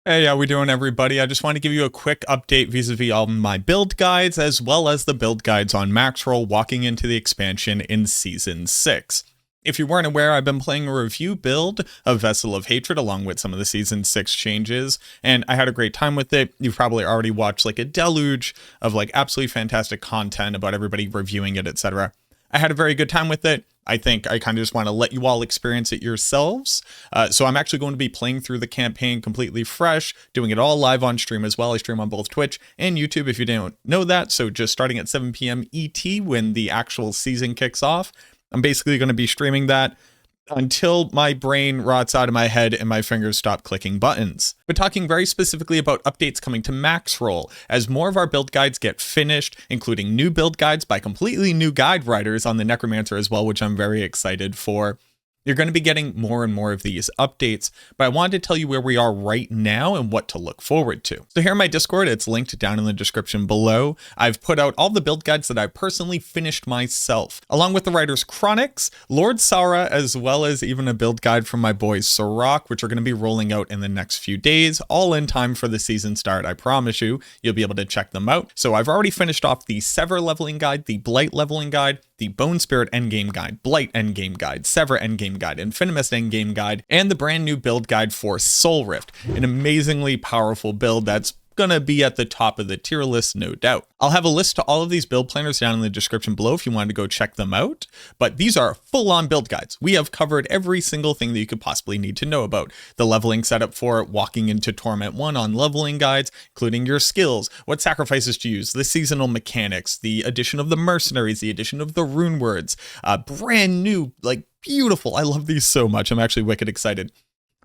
Hey, how we doing, everybody? I just want to give you a quick update vis-a-vis all my build guides, as well as the build guides on Maxroll walking into the expansion in Season 6. If you weren't aware, I've been playing a review build of Vessel of Hatred along with some of the Season 6 changes, and I had a great time with it. You've probably already watched like a deluge of like absolutely fantastic content about everybody reviewing it, etc. I had a very good time with it. I think I kind of just want to let you all experience it yourselves. So I'm actually going to be playing through the campaign completely fresh, doing it all live on stream as well. I stream on both Twitch and YouTube if you didn't know that. So just starting at 7 p.m. ET when the actual season kicks off, I'm basically going to be streaming that until my brain rots out of my head and my fingers stop clicking buttons. But talking very specifically about updates coming to Maxroll, as more of our build guides get finished, including new build guides by completely new guide writers on the Necromancer as well, which I'm very excited for. You're going to be getting more and more of these updates, but I wanted to tell you where we are right now and what to look forward to. So here in my Discord, it's linked down in the description below. I've put out all the build guides that I personally finished myself, along with the writer's chronics, Lord Sara, as well as even a build guide from my boy Sirach, which are going to be rolling out in the next few days, all in time for the season start. I promise you'll be able to check them out. So I've already finished off the Sever leveling guide, the Blight leveling guide, the Bone Spirit Endgame Guide, Blight Endgame Guide, Sever Endgame Guide, Infinimus Endgame Guide, and the brand new build guide for Soul Rift, an amazingly powerful build that's gonna be at the top of the tier list, no doubt. I'll have a list to all of these build planners down in the description below if you wanted to go check them out, but these are full-on build guides. We have covered every single thing that you could possibly need to know about. The leveling setup for walking into Torment 1 on leveling guides, including your skills, what sacrifices to use, the seasonal mechanics, the addition of the mercenaries, the addition of the rune words, brand new, like beautiful. I love these so much. I'm actually wicked excited.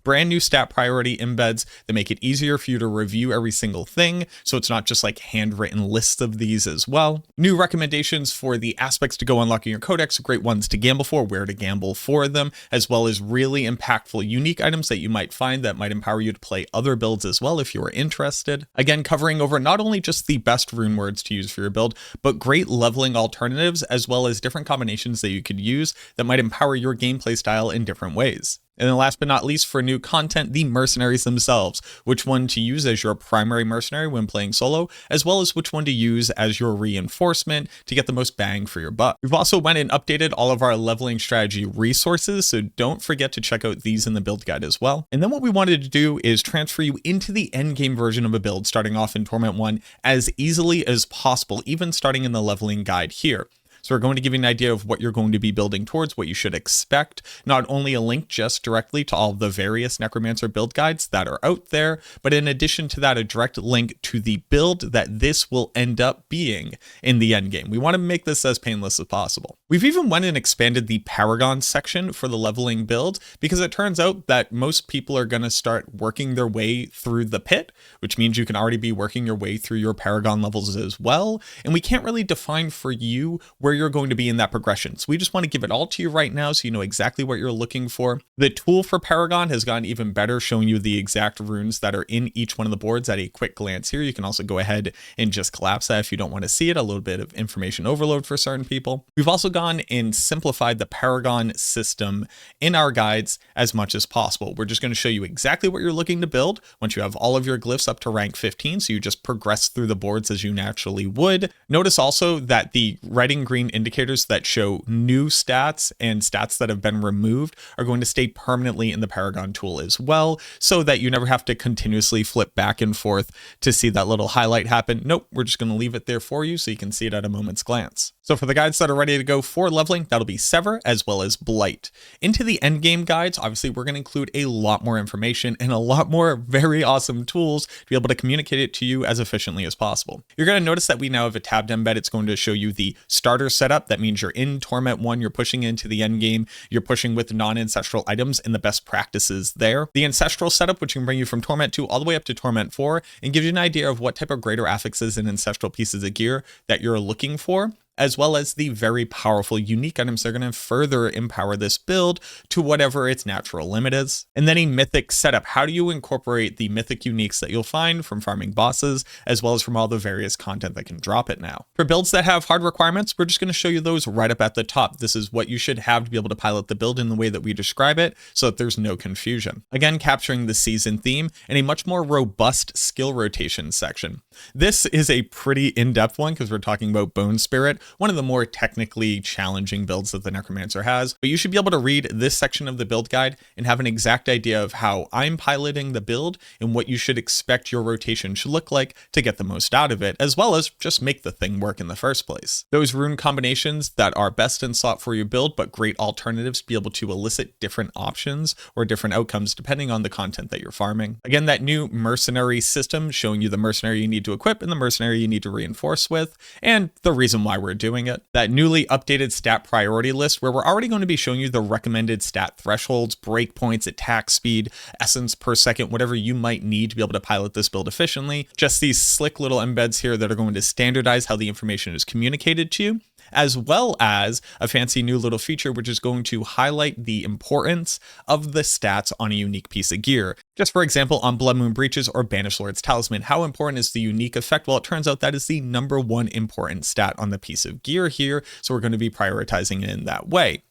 Brand new stat priority embeds that make it easier for you to review every single thing, so it's not just like handwritten lists of these as well. New recommendations for the aspects to go unlocking your codex, great ones to gamble for, where to gamble for them, as well as really impactful unique items that you might find that might empower you to play other builds as well if you are interested. Again, covering over not only just the best rune words to use for your build, but great leveling alternatives as well as different combinations that you could use that might empower your gameplay style in different ways. And then last but not least, for new content, the mercenaries themselves, which one to use as your primary mercenary when playing solo, as well as which one to use as your reinforcement to get the most bang for your buck. We've also went and updated all of our leveling strategy resources, so don't forget to check out these in the build guide as well. And then what we wanted to do is transfer you into the endgame version of a build starting off in Torment 1 as easily as possible, even starting in the leveling guide here. So we're going to give you an idea of what you're going to be building towards, what you should expect, not only a link just directly to all of the various Necromancer build guides that are out there, but in addition to that, a direct link to the build that this will end up being in the endgame. We want to make this as painless as possible. We've even went and expanded the Paragon section for the leveling build because it turns out that most people are going to start working their way through the pit, which means you can already be working your way through your Paragon levels as well. And we can't really define for you where you're going to be in that progression. So we just want to give it all to you right now so you know exactly what you're looking for. The tool for Paragon has gotten even better, showing you the exact runes that are in each one of the boards at a quick glance here. You can also go ahead and just collapse that if you don't want to see it, a little bit of information overload for certain people. We've also gone and simplified the Paragon system in our guides as much as possible. We're just going to show you exactly what you're looking to build once you have all of your glyphs up to rank 15, so you just progress through the boards as you naturally would. Notice also that the red and green indicators that show new stats and stats that have been removed are going to stay permanently in the Paragon tool as well, so that you never have to continuously flip back and forth to see that little highlight happen. Nope, we're just going to leave it there for you so you can see it at a moment's glance. So for the guides that are ready to go for leveling, that'll be Sever as well as Blight. Into the endgame guides, obviously we're going to include a lot more information and a lot more very awesome tools to be able to communicate it to you as efficiently as possible. You're going to notice that we now have a tabbed embed. It's going to show you the starter setup. That means you're in Torment 1, you're pushing into the end game, you're pushing with non-ancestral items and the best practices there. The ancestral setup, which can bring you from Torment 2 all the way up to Torment 4 and gives you an idea of what type of greater affixes and ancestral pieces of gear that you're looking for. as well as the very powerful unique items that are going to further empower this build to whatever its natural limit is. And then a mythic setup. How do you incorporate the mythic uniques that you'll find from farming bosses, as well as from all the various content that can drop it now? For builds that have hard requirements, we're just going to show you those right up at the top. This is what you should have to be able to pilot the build in the way that we describe it, so that there's no confusion. Again, capturing the season theme and a much more robust skill rotation section. This is a pretty in-depth one because we're talking about Bone Spirit, one of the more technically challenging builds that the Necromancer has, but you should be able to read this section of the build guide and have an exact idea of how I'm piloting the build and what you should expect your rotation should look like to get the most out of it, as well as just make the thing work in the first place. Those rune combinations that are best and sought for your build, but great alternatives to be able to elicit different options or different outcomes depending on the content that you're farming. Again, that new mercenary system showing you the mercenary you need to equip and the mercenary you need to reinforce with, and the reason why we're doing it. That newly updated stat priority list where we're already going to be showing you the recommended stat thresholds, breakpoints, attack speed, essence per second, whatever you might need to be able to pilot this build efficiently. Just these slick little embeds here that are going to standardize how the information is communicated to you, as well as a fancy new little feature which is going to highlight the importance of the stats on a unique piece of gear. Just for example, on Blood Moon Breaches or Banished Lord's Talisman, how important is the unique effect? Well, it turns out that is the #1 important stat on the piece of gear here, so we're going to be prioritizing it in that way.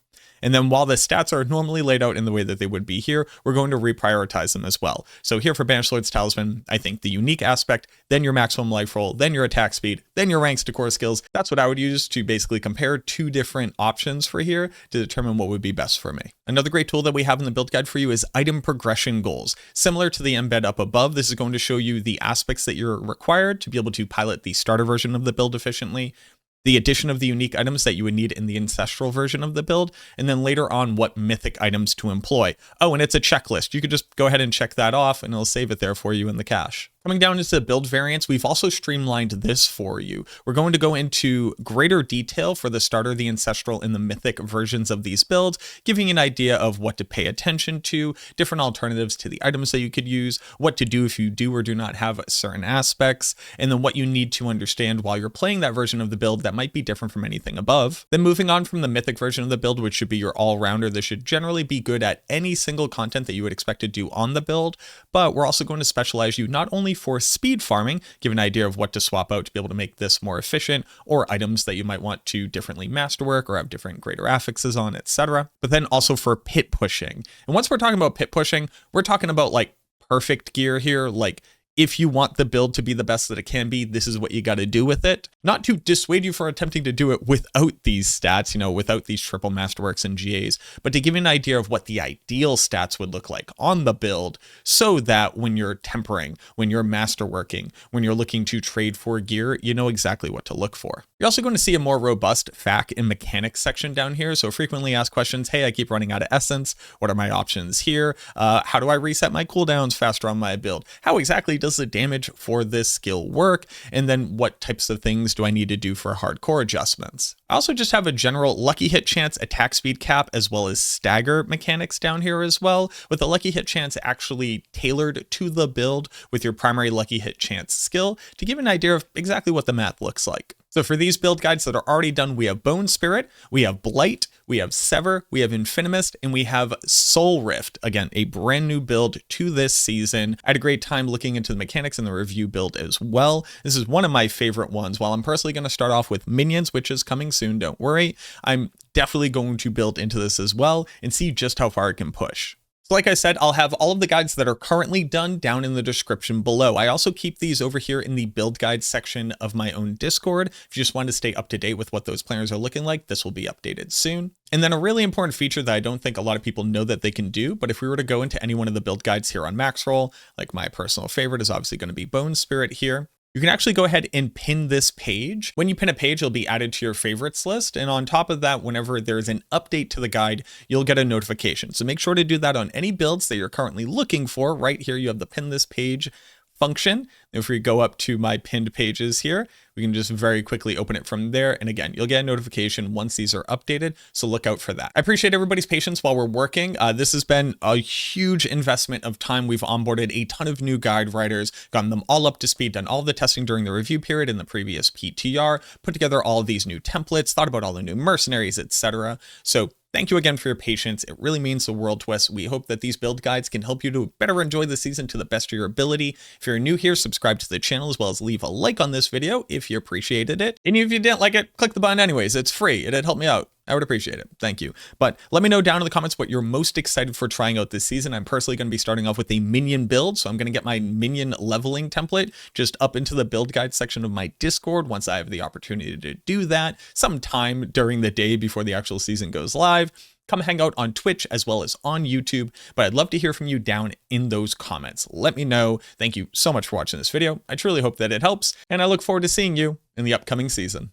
And then while the stats are normally laid out in the way that they would be here, we're going to reprioritize them as well. So here for Banished Lord's Talisman, I think the unique aspect, then your maximum life roll, then your attack speed, then your ranks to core skills. That's what I would use to basically compare two different options for here to determine what would be best for me. Another great tool that we have in the build guide for you is item progression goals. Similar to the embed up above, this is going to show you the aspects that you're required to be able to pilot the starter version of the build efficiently, the addition of the unique items that you would need in the ancestral version of the build, and then later on what mythic items to employ. Oh, and it's a checklist. You could just go ahead and check that off and it'll save it there for you in the cache. Coming down into the build variants, we've also streamlined this for you. We're going to go into greater detail for the starter, the ancestral, and the mythic versions of these builds, giving you an idea of what to pay attention to, different alternatives to the items that you could use, what to do if you do or do not have certain aspects, and then what you need to understand while you're playing that version of the build that might be different from anything above. Then moving on from the mythic version of the build, which should be your all-rounder, this should generally be good at any single content that you would expect to do on the build, but we're also going to specialize you not only for speed farming, give an idea of what to swap out to be able to make this more efficient, or items that you might want to differently masterwork or have different greater affixes on, etc. But then also for pit pushing. And once we're talking about pit pushing, we're talking about like perfect gear here, like if you want the build to be the best that it can be, this is what you got to do with it. Not to dissuade you from attempting to do it without these stats, without these triple masterworks and GAs, but to give you an idea of what the ideal stats would look like on the build, so that when you're tempering, when you're masterworking, when you're looking to trade for gear, you know exactly what to look for. You're also going to see a more robust FAQ and mechanics section down here. So frequently asked questions, hey, I keep running out of essence. What are my options here? How do I reset my cooldowns faster on my build? How exactly does the damage for this skill work? And then what types of things do I need to do for hardcore adjustments? I also just have a general lucky hit chance, attack speed cap, as well as stagger mechanics down here as well, with the lucky hit chance actually tailored to the build with your primary lucky hit chance skill to give an idea of exactly what the math looks like. So for these build guides that are already done, we have Bone Spirit, we have Blight, we have Sever, we have Infinimist, and we have Soul Rift. Again, a brand new build to this season. I had a great time looking into the mechanics in the review build as well. This is one of my favorite ones. While I'm personally going to start off with Minions, which is coming soon, don't worry, I'm definitely going to build into this as well and see just how far it can push. So like I said, I'll have all of the guides that are currently done down in the description below. I also keep these over here in the build guide section of my own Discord. If you just want to stay up to date with what those planners are looking like, this will be updated soon. And then a really important feature that I don't think a lot of people know that they can do, but if we were to go into any one of the build guides here on Maxroll, like my personal favorite is obviously going to be Bone Spirit here. You can actually go ahead and pin this page. When you pin a page, it'll be added to your favorites list. And on top of that, whenever there's an update to the guide, you'll get a notification. So make sure to do that on any builds that you're currently looking for. Right here, you have the pin this page function. If we go up to my pinned pages here, we can just very quickly open it from there. And again, you'll get a notification once these are updated, so look out for that. I appreciate everybody's patience while we're working. This has been a huge investment of time. We've onboarded a ton of new guide writers, gotten them all up to speed, done all the testing during the review period in the previous PTR, put together all these new templates, thought about all the new mercenaries, etc. So thank you again for your patience. It really means the world to us. We hope that these build guides can help you to better enjoy the season to the best of your ability. If you're new here, subscribe to the channel as well as leave a like on this video if you appreciated it. And if you didn't like it, click the button anyways. It's free. It'd help me out. I would appreciate it. Thank you. But let me know down in the comments what you're most excited for trying out this season. I'm personally going to be starting off with a minion build. So I'm going to get my minion leveling template just up into the build guide section of my Discord once I have the opportunity to do that sometime during the day before the actual season goes live. Come hang out on Twitch as well as on YouTube, but I'd love to hear from you down in those comments. Let me know. Thank you so much for watching this video. I truly hope that it helps, and I look forward to seeing you in the upcoming season.